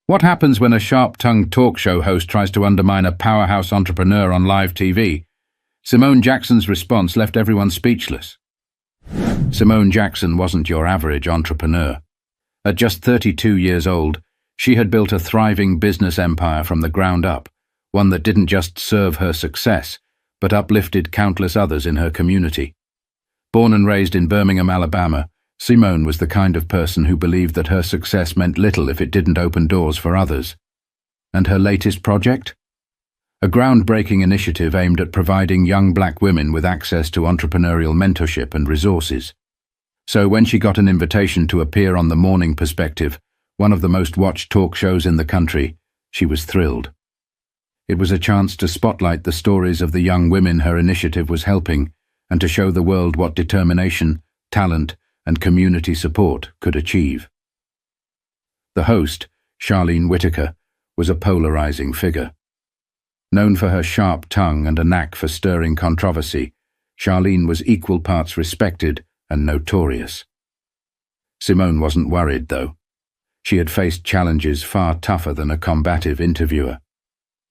What happens when a sharp-tongued talk show host tries to undermine a powerhouse entrepreneur on live TV? Simone Jackson's response left everyone speechless. Simone Jackson wasn't your average entrepreneur. At just 32 years old, she had built a thriving business empire from the ground up, one that didn't just serve her success, but uplifted countless others in her community. Born and raised in Birmingham, Alabama, Simone was the kind of person who believed that her success meant little if it didn't open doors for others. And her latest project? A groundbreaking initiative aimed at providing young black women with access to entrepreneurial mentorship and resources. So when she got an invitation to appear on The Morning Perspective, one of the most watched talk shows in the country, she was thrilled. It was a chance to spotlight the stories of the young women her initiative was helping and to show the world what determination, talent, and community support could achieve. The host, Charlene Whitaker, was a polarizing figure. Known for her sharp tongue and a knack for stirring controversy, Charlene was equal parts respected and notorious. Simone wasn't worried, though. She had faced challenges far tougher than a combative interviewer.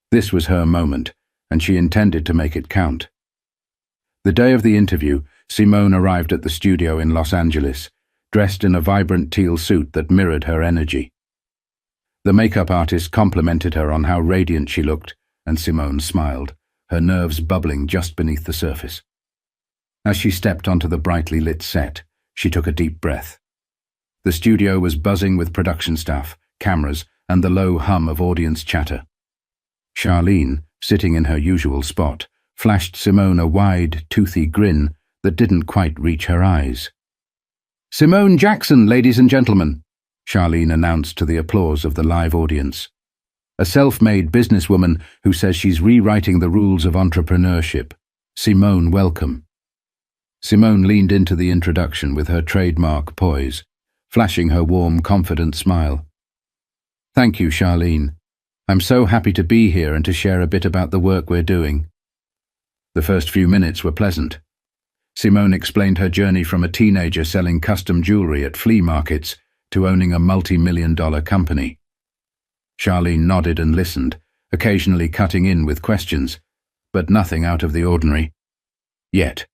This was her moment, and she intended to make it count. The day of the interview, Simone arrived at the studio in Los Angeles, dressed in a vibrant teal suit that mirrored her energy. The makeup artist complimented her on how radiant she looked, and Simone smiled, her nerves bubbling just beneath the surface. As she stepped onto the brightly lit set, she took a deep breath. The studio was buzzing with production staff, cameras, and the low hum of audience chatter. Charlene, sitting in her usual spot, flashed Simone a wide, toothy grin that didn't quite reach her eyes. "Simone Jackson, ladies and gentlemen," Charlene announced to the applause of the live audience. A self-made businesswoman who says she's rewriting the rules of entrepreneurship. Simone, welcome. Simone leaned into the introduction with her trademark poise, flashing her warm, confident smile. "Thank you, Charlene. I'm so happy to be here and to share a bit about the work we're doing." The first few minutes were pleasant. Simone explained her journey from a teenager selling custom jewelry at flea markets to owning a multi-million-dollar company. Charlene nodded and listened, occasionally cutting in with questions, but nothing out of the ordinary. Yet.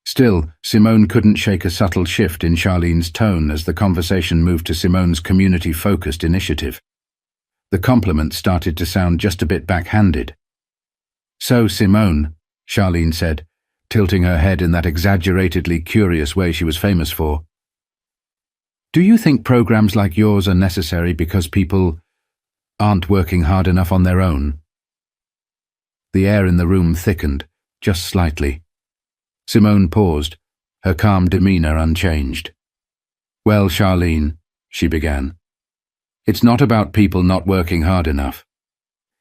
Still, Simone couldn't shake a subtle shift in Charlene's tone as the conversation moved to Simone's community-focused initiative. The compliment started to sound just a bit backhanded. "So, Simone," Charlene said, tilting her head in that exaggeratedly curious way she was famous for, "do you think programs like yours are necessary because people aren't working hard enough on their own?" The air in the room thickened, just slightly. Simone paused, her calm demeanor unchanged. "Well, Charlene," she began, "it's not about people not working hard enough.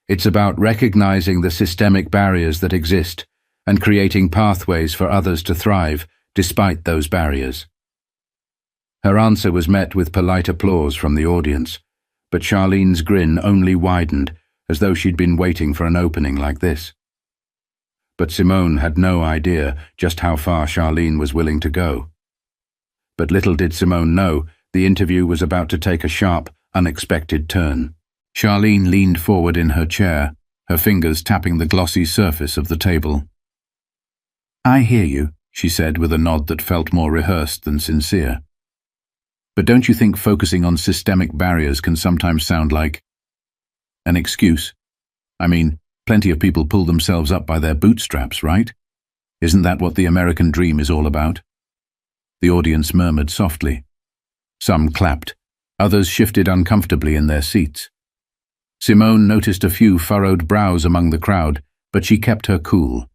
It's about recognizing the systemic barriers that exist and creating pathways for others to thrive despite those barriers." Her answer was met with polite applause from the audience, but Charlene's grin only widened, as though she'd been waiting for an opening like this. But Simone had no idea just how far Charlene was willing to go. But little did Simone know, the interview was about to take a sharp, unexpected turn. Charlene leaned forward in her chair, her fingers tapping the glossy surface of the table. "I hear you," she said with a nod that felt more rehearsed than sincere. "But don't you think focusing on systemic barriers can sometimes sound like an excuse? I mean, plenty of people pull themselves up by their bootstraps, right? Isn't that what the American dream is all about?" The audience murmured softly. Some clapped. Others shifted uncomfortably in their seats. Simone noticed a few furrowed brows among the crowd, but she kept her cool.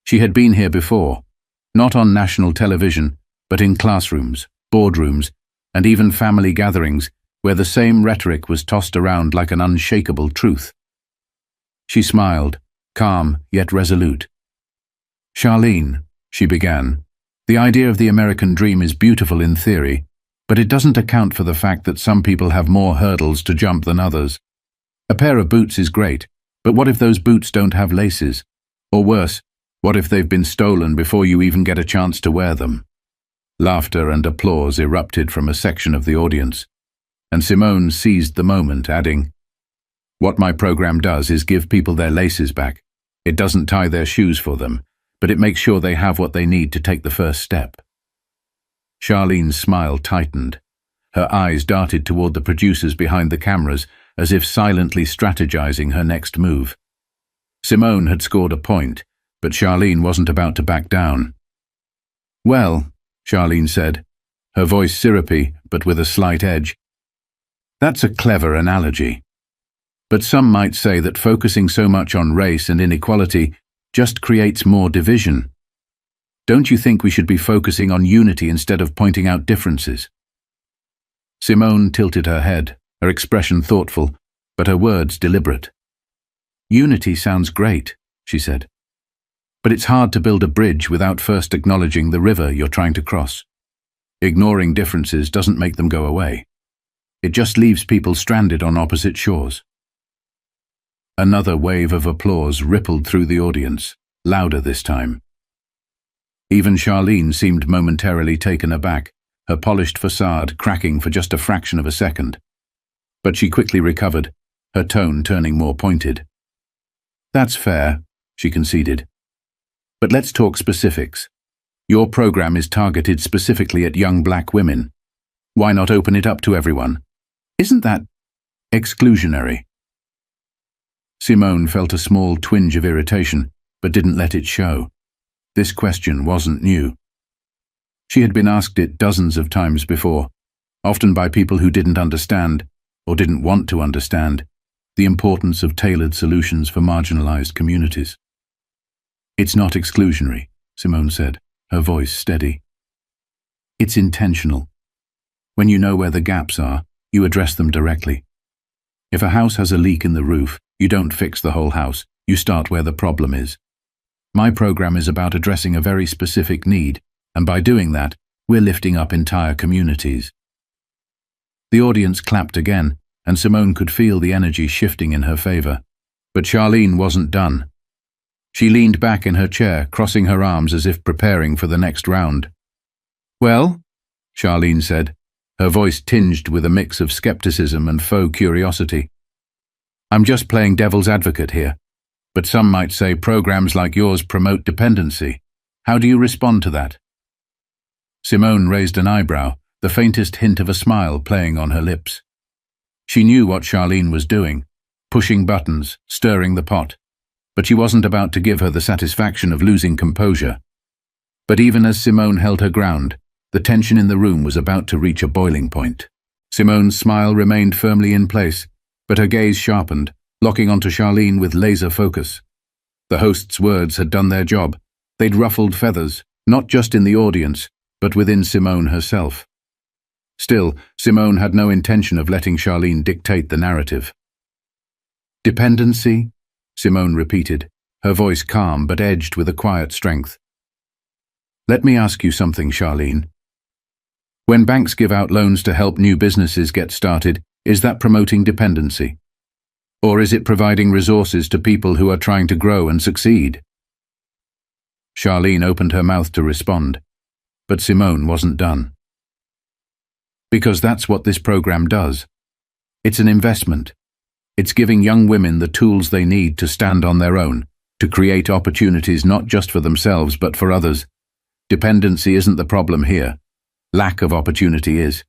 She had been here before, not on national television, but in classrooms, boardrooms, and even family gatherings, where the same rhetoric was tossed around like an unshakable truth. She smiled, calm yet resolute. "Charlene," she began, "the idea of the American dream is beautiful in theory, but it doesn't account for the fact that some people have more hurdles to jump than others. A pair of boots is great, but what if those boots don't have laces? Or worse, what if they've been stolen before you even get a chance to wear them?" Laughter and applause erupted from a section of the audience. and Simone seized the moment, adding, "What my program does is give people their laces back. It doesn't tie their shoes for them, but it makes sure they have what they need to take the first step." Charlene's smile tightened. Her eyes darted toward the producers behind the cameras, as if silently strategizing her next move. Simone had scored a point, but Charlene wasn't about to back down. "Well," Charlene said, her voice syrupy but with a slight edge, "that's a clever analogy. But some might say that focusing so much on race and inequality just creates more division. Don't you think we should be focusing on unity instead of pointing out differences?" Simone tilted her head, her expression thoughtful, but her words deliberate. "Unity sounds great," she said. "But it's hard to build a bridge without first acknowledging the river you're trying to cross. Ignoring differences doesn't make them go away. It just leaves people stranded on opposite shores." Another wave of applause rippled through the audience, louder this time. Even Charlene seemed momentarily taken aback, her polished facade cracking for just a fraction of a second. But she quickly recovered, her tone turning more pointed. "That's fair," she conceded. "But let's talk specifics. Your program is targeted specifically at young black women. Why not open it up to everyone? Isn't that exclusionary?" Simone felt a small twinge of irritation, but didn't let it show. This question wasn't new. She had been asked it dozens of times before, often by people who didn't understand, or didn't want to understand, the importance of tailored solutions for marginalized communities. "It's not exclusionary," Simone said, her voice steady. "It's intentional. When you know where the gaps are, you address them directly. If a house has a leak in the roof, you don't fix the whole house, you start where the problem is. My program is about addressing a very specific need, and by doing that, we're lifting up entire communities." The audience clapped again, and Simone could feel the energy shifting in her favor. But Charlene wasn't done. She leaned back in her chair, crossing her arms as if preparing for the next round. "Well," Charlene said, her voice tinged with a mix of skepticism and faux curiosity, "I'm just playing devil's advocate here, but some might say programs like yours promote dependency. How do you respond to that?" Simone raised an eyebrow, the faintest hint of a smile playing on her lips. She knew what Charlene was doing, pushing buttons, stirring the pot, but she wasn't about to give her the satisfaction of losing composure. But even as Simone held her ground, the tension in the room was about to reach a boiling point. Simone's smile remained firmly in place, but her gaze sharpened, locking onto Charlene with laser focus. The host's words had done their job. They'd ruffled feathers, not just in the audience, but within Simone herself. Still, Simone had no intention of letting Charlene dictate the narrative. "Dependency?" Simone repeated, her voice calm but edged with a quiet strength. "Let me ask you something, Charlene. When banks give out loans to help new businesses get started, is that promoting dependency? Or is it providing resources to people who are trying to grow and succeed?" Charlene opened her mouth to respond, but Simone wasn't done. "Because that's what this program does. It's an investment. It's giving young women the tools they need to stand on their own, to create opportunities not just for themselves but for others. Dependency isn't the problem here. Lack of opportunity is."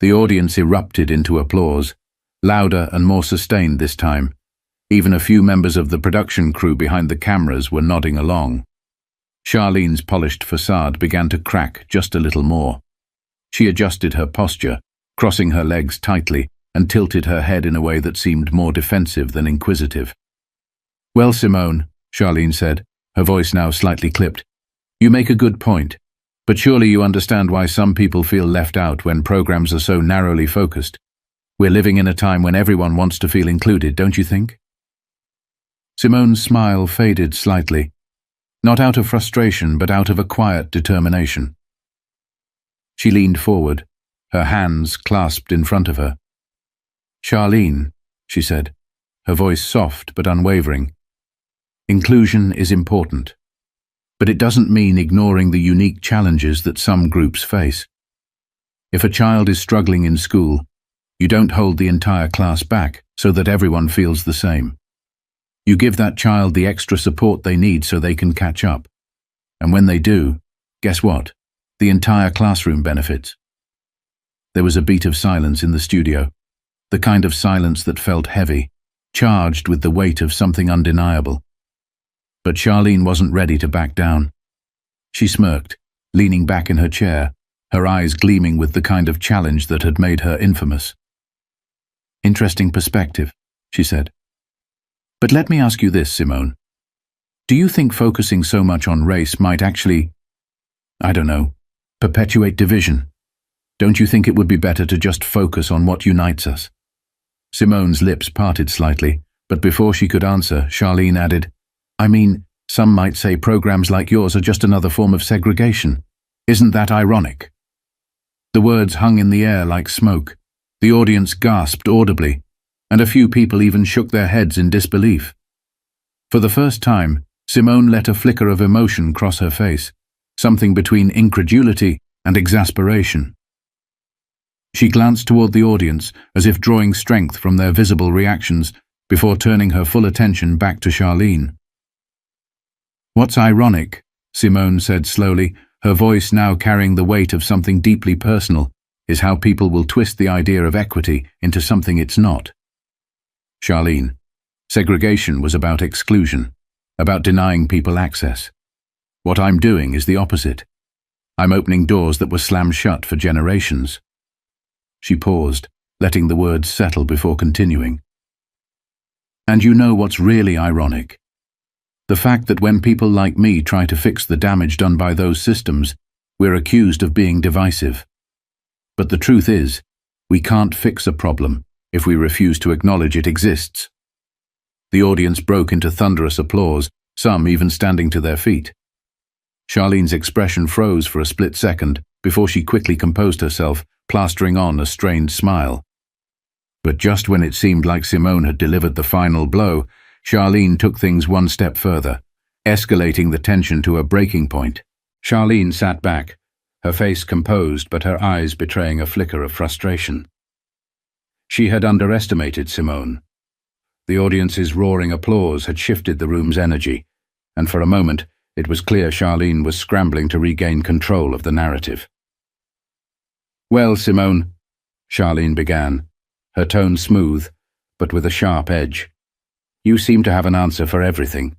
The audience erupted into applause, louder and more sustained this time. Even a few members of the production crew behind the cameras were nodding along. Charlene's polished facade began to crack just a little more. She adjusted her posture, crossing her legs tightly, and tilted her head in a way that seemed more defensive than inquisitive. "Well, Simone," Charlene said, her voice now slightly clipped, "you make a good point, but surely you understand why some people feel left out when programs are so narrowly focused. We're living in a time when everyone wants to feel included, don't you think?" Simone's smile faded slightly, not out of frustration but out of a quiet determination. She leaned forward, her hands clasped in front of her. "Charlene," she said, her voice soft but unwavering, "inclusion is important, but it doesn't mean ignoring the unique challenges that some groups face. If a child is struggling in school, you don't hold the entire class back so that everyone feels the same. You give that child the extra support they need so they can catch up. And when they do, guess what? The entire classroom benefits. There was a beat of silence in the studio, the kind of silence that felt heavy, charged with the weight of something undeniable. But Charlene wasn't ready to back down. She smirked, leaning back in her chair, her eyes gleaming with the kind of challenge that had made her infamous. "Interesting perspective," she said. "But let me ask you this, Simone. Do you think focusing so much on race might actually, I don't know, perpetuate division? Don't you think it would be better to just focus on what unites us?" Simone's lips parted slightly, but before she could answer, Charlene added, "I mean, some might say programs like yours are just another form of segregation. Isn't that ironic?" The words hung in the air like smoke. The audience gasped audibly, and a few people even shook their heads in disbelief. For the first time, Simone let a flicker of emotion cross her face, something between incredulity and exasperation. She glanced toward the audience as if drawing strength from their visible reactions before turning her full attention back to Charlene. "What's ironic," Simone said slowly, her voice now carrying the weight of something deeply personal, "is how people will twist the idea of equity into something it's not." Charlene, segregation was about exclusion, about denying people access. What I'm doing is the opposite. I'm opening doors that were slammed shut for generations. She paused, letting the words settle before continuing. "And you know what's really ironic? The fact that when people like me try to fix the damage done by those systems, we're accused of being divisive. But the truth is, we can't fix a problem if we refuse to acknowledge it exists." The audience broke into thunderous applause, some even standing to their feet. Charlene's expression froze for a split second before she quickly composed herself, plastering on a strained smile. But just when it seemed like Simone had delivered the final blow, Charlene took things one step further, escalating the tension to a breaking point. Charlene sat back, her face composed but her eyes betraying a flicker of frustration. She had underestimated Simone. The audience's roaring applause had shifted the room's energy, and for a moment it was clear Charlene was scrambling to regain control of the narrative. "Well, Simone," Charlene began, her tone smooth, but with a sharp edge, "you seem to have an answer for everything.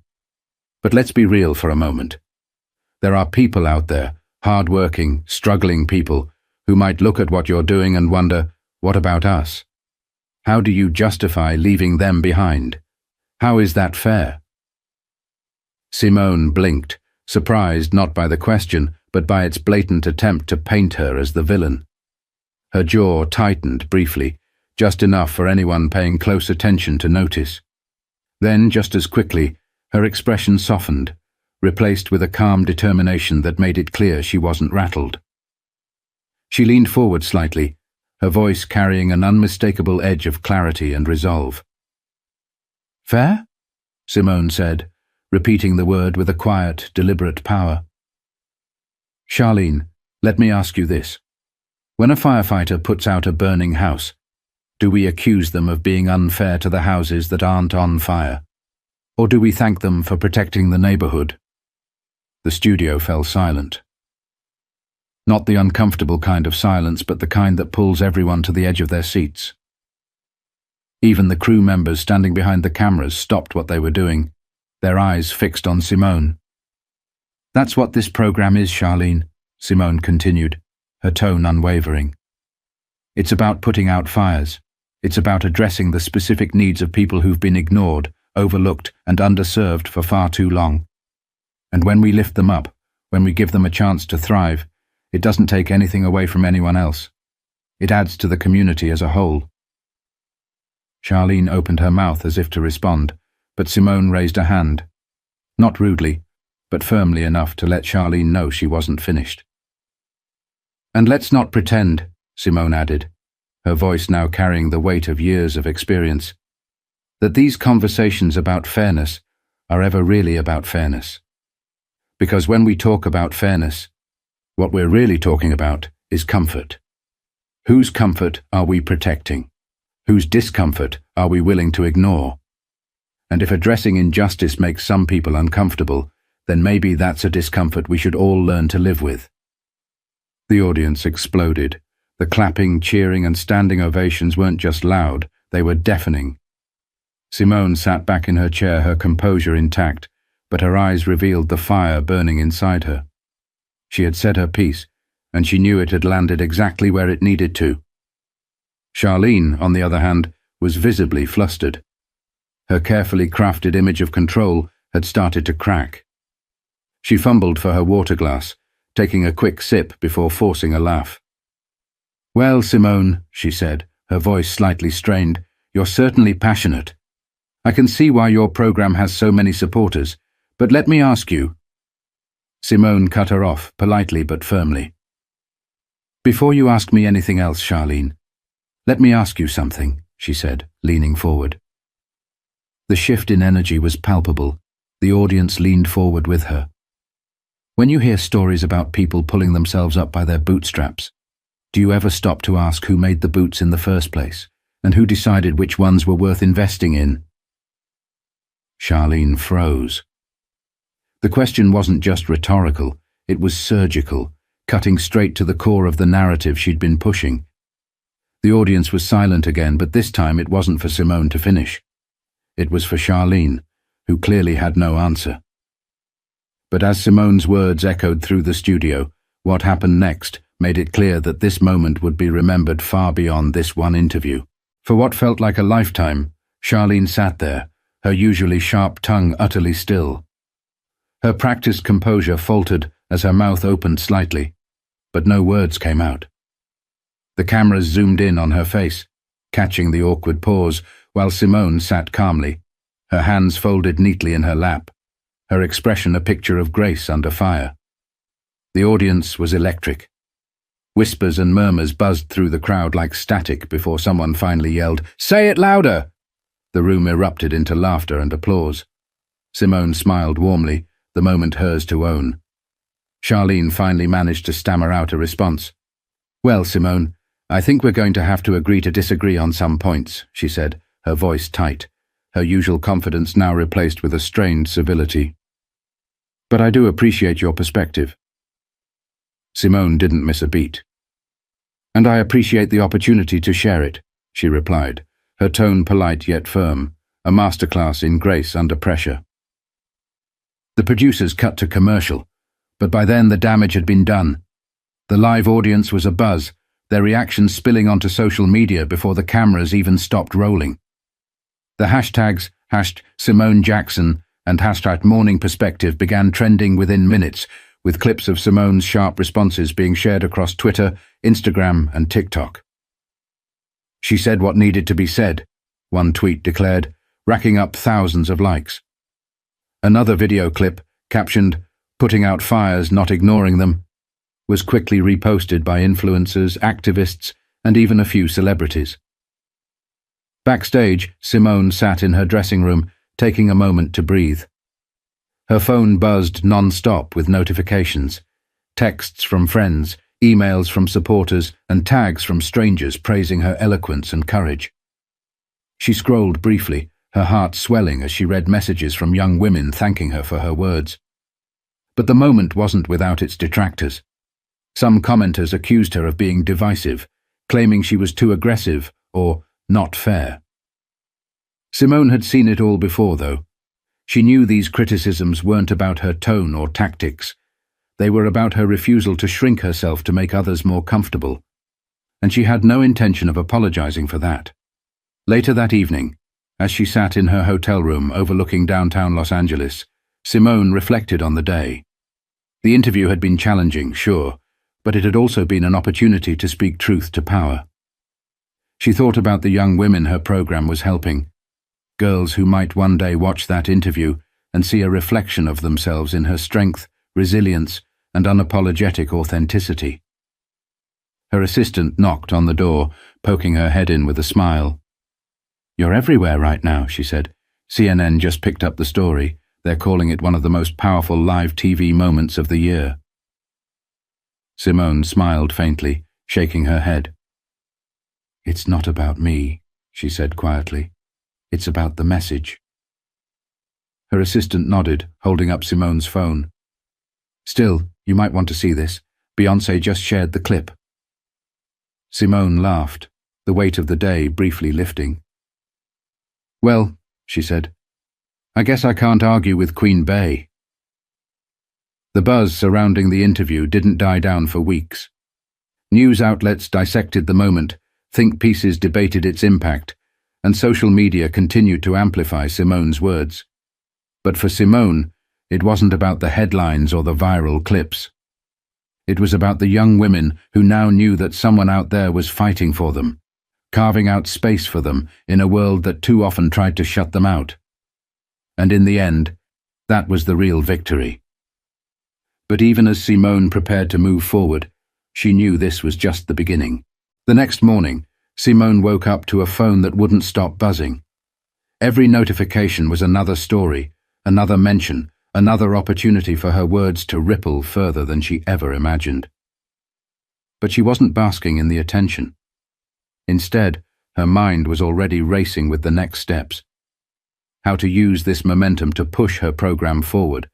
But let's be real for a moment. There are people out there, hard-working, struggling people, who might look at what you're doing and wonder, what about us? How do you justify leaving them behind? How is that fair?" Simone blinked, surprised not by the question, but by its blatant attempt to paint her as the villain. Her jaw tightened briefly, just enough for anyone paying close attention to notice. Then, just as quickly, her expression softened, replaced with a calm determination that made it clear she wasn't rattled. She leaned forward slightly, her voice carrying an unmistakable edge of clarity and resolve. "Fair?" Simone said, repeating the word with a quiet, deliberate power. "Charlene, let me ask you this. When a firefighter puts out a burning house, do we accuse them of being unfair to the houses that aren't on fire? Or do we thank them for protecting the neighborhood?" The studio fell silent. Not the uncomfortable kind of silence, but the kind that pulls everyone to the edge of their seats. Even the crew members standing behind the cameras stopped what they were doing, their eyes fixed on Simone. "That's what this program is, Charlene," Simone continued, her tone unwavering. "It's about putting out fires. It's about addressing the specific needs of people who've been ignored, overlooked, and underserved for far too long. And when we lift them up, when we give them a chance to thrive, it doesn't take anything away from anyone else. It adds to the community as a whole." Charlene opened her mouth as if to respond, but Simone raised a hand. Not rudely, but firmly enough to let Charlene know she wasn't finished. "And let's not pretend," Simone added, her voice now carrying the weight of years of experience, "that these conversations about fairness are ever really about fairness. Because when we talk about fairness, what we're really talking about is comfort. Whose comfort are we protecting? Whose discomfort are we willing to ignore? And if addressing injustice makes some people uncomfortable, then maybe that's a discomfort we should all learn to live with. The audience exploded. The clapping, cheering, and standing ovations weren't just loud, they were deafening. Simone sat back in her chair, her composure intact, but her eyes revealed the fire burning inside her. She had said her piece, and she knew it had landed exactly where it needed to. Charlene, on the other hand, was visibly flustered. Her carefully crafted image of control had started to crack. She fumbled for her water glass, taking a quick sip before forcing a laugh. "Well, Simone," she said, her voice slightly strained, "you're certainly passionate. I can see why your program has so many supporters, but let me ask you." Simone cut her off, politely but firmly. "Before you ask me anything else, Charlene, let me ask you something," she said, leaning forward. The shift in energy was palpable. The audience leaned forward with her. When you hear stories about people pulling themselves up by their bootstraps, do you ever stop to ask who made the boots in the first place, and who decided which ones were worth investing in? Charlene froze. The question wasn't just rhetorical, it was surgical, cutting straight to the core of the narrative she'd been pushing. The audience was silent again, but this time it wasn't for Simone to finish. It was for Charlene, who clearly had no answer. But as Simone's words echoed through the studio, what happened next made it clear that this moment would be remembered far beyond this one interview. For what felt like a lifetime, Charlene sat there, her usually sharp tongue utterly still. Her practiced composure faltered as her mouth opened slightly, but no words came out. The cameras zoomed in on her face, catching the awkward pause, while Simone sat calmly, her hands folded neatly in her lap, her expression a picture of grace under fire. The audience was electric. Whispers and murmurs buzzed through the crowd like static before someone finally yelled, "Say it louder!" The room erupted into laughter and applause. Simone smiled warmly, the moment hers to own. Charlene finally managed to stammer out a response. "Well, Simone, I think we're going to have to agree to disagree on some points," she said, her voice tight, her usual confidence now replaced with a strained civility. "But I do appreciate your perspective." Simone didn't miss a beat. "And I appreciate the opportunity to share it," she replied, her tone polite yet firm, a masterclass in grace under pressure. The producers cut to commercial, but by then the damage had been done. The live audience was abuzz, their reactions spilling onto social media before the cameras even stopped rolling. The hashtags #Simone Jackson and #MorningPerspective began trending within minutes, with clips of Simone's sharp responses being shared across Twitter, Instagram, and TikTok. "She said what needed to be said," one tweet declared, racking up thousands of likes. Another video clip, captioned, "Putting out fires, not ignoring them," was quickly reposted by influencers, activists, and even a few celebrities. Backstage, Simone sat in her dressing room, taking a moment to breathe. Her phone buzzed non-stop with notifications, texts from friends, emails from supporters, and tags from strangers praising her eloquence and courage. She scrolled briefly, her heart swelling as she read messages from young women thanking her for her words. But the moment wasn't without its detractors. Some commenters accused her of being divisive, claiming she was too aggressive or not fair. Simone had seen it all before, though. She knew these criticisms weren't about her tone or tactics. They were about her refusal to shrink herself to make others more comfortable. And she had no intention of apologizing for that. Later that evening, as she sat in her hotel room overlooking downtown Los Angeles, Simone reflected on the day. The interview had been challenging, sure, but it had also been an opportunity to speak truth to power. She thought about the young women her program was helping, girls who might one day watch that interview and see a reflection of themselves in her strength, resilience, and unapologetic authenticity. Her assistant knocked on the door, poking her head in with a smile. "You're everywhere right now," she said. "CNN just picked up the story. They're calling it one of the most powerful live TV moments of the year." Simone smiled faintly, shaking her head. "It's not about me," she said quietly. "It's about the message." Her assistant nodded, holding up Simone's phone. "Still, you might want to see this. Beyoncé just shared the clip." Simone laughed, the weight of the day briefly lifting. "Well," she said, "I guess I can't argue with Queen Bey." The buzz surrounding the interview didn't die down for weeks. News outlets dissected the moment, think pieces debated its impact, and social media continued to amplify Simone's words. But for Simone, it wasn't about the headlines or the viral clips. It was about the young women who now knew that someone out there was fighting for them, carving out space for them in a world that too often tried to shut them out. And in the end, that was the real victory. But even as Simone prepared to move forward, she knew this was just the beginning. The next morning, Simone woke up to a phone that wouldn't stop buzzing. Every notification was another story, another mention, another opportunity for her words to ripple further than she ever imagined. But she wasn't basking in the attention. Instead, her mind was already racing with the next steps. How to use this momentum to push her program forward,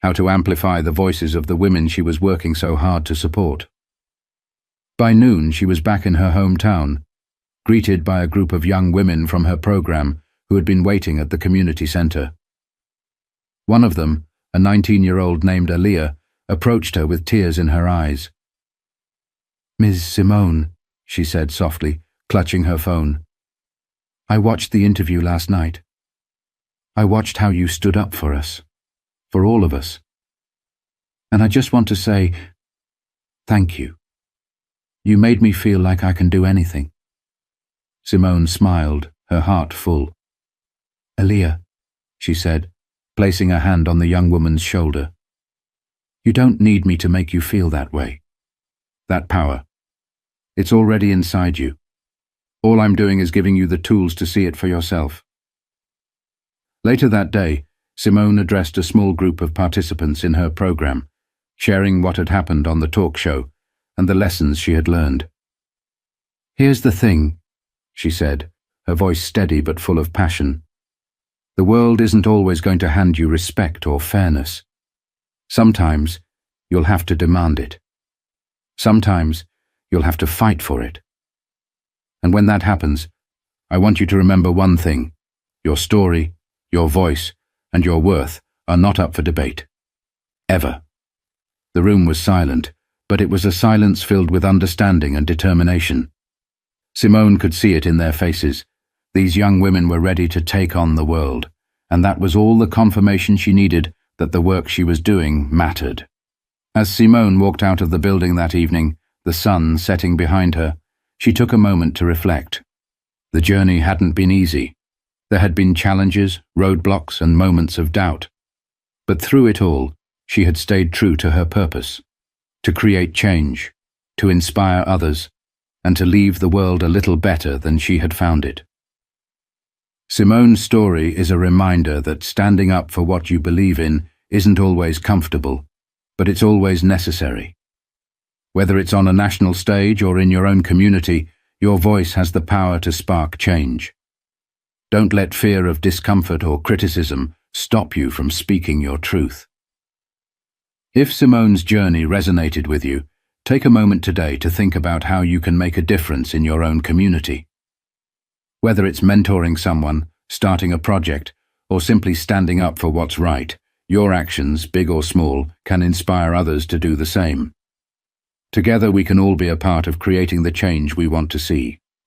how to amplify the voices of the women she was working so hard to support. By noon, she was back in her hometown, greeted by a group of young women from her program who had been waiting at the community center. One of them, a 19-year-old named Aaliyah, approached her with tears in her eyes. "Ms. Simone," she said softly, clutching her phone. "I watched the interview last night. I watched how you stood up for us, for all of us. And I just want to say, thank you. You made me feel like I can do anything." Simone smiled, her heart full. "Aaliyah," she said, placing a hand on the young woman's shoulder. "You don't need me to make you feel that way. That power. It's already inside you. All I'm doing is giving you the tools to see it for yourself." Later that day, Simone addressed a small group of participants in her program, sharing what had happened on the talk show and the lessons she had learned. "Here's the thing," she said, her voice steady but full of passion. "The world isn't always going to hand you respect or fairness. Sometimes you'll have to demand it. Sometimes you'll have to fight for it. And when that happens, I want you to remember one thing: your story, your voice, and your worth are not up for debate. Ever." The room was silent, but it was a silence filled with understanding and determination. Simone could see it in their faces. These young women were ready to take on the world, and that was all the confirmation she needed that the work she was doing mattered. As Simone walked out of the building that evening, the sun setting behind her, she took a moment to reflect. The journey hadn't been easy. There had been challenges, roadblocks, and moments of doubt. But through it all, she had stayed true to her purpose: to create change, to inspire others, and to leave the world a little better than she had found it. Simone's story is a reminder that standing up for what you believe in isn't always comfortable, but it's always necessary. Whether it's on a national stage or in your own community, your voice has the power to spark change. Don't let fear of discomfort or criticism stop you from speaking your truth. If Simone's journey resonated with you, take a moment today to think about how you can make a difference in your own community. Whether it's mentoring someone, starting a project, or simply standing up for what's right, your actions, big or small, can inspire others to do the same. Together we can all be a part of creating the change we want to see.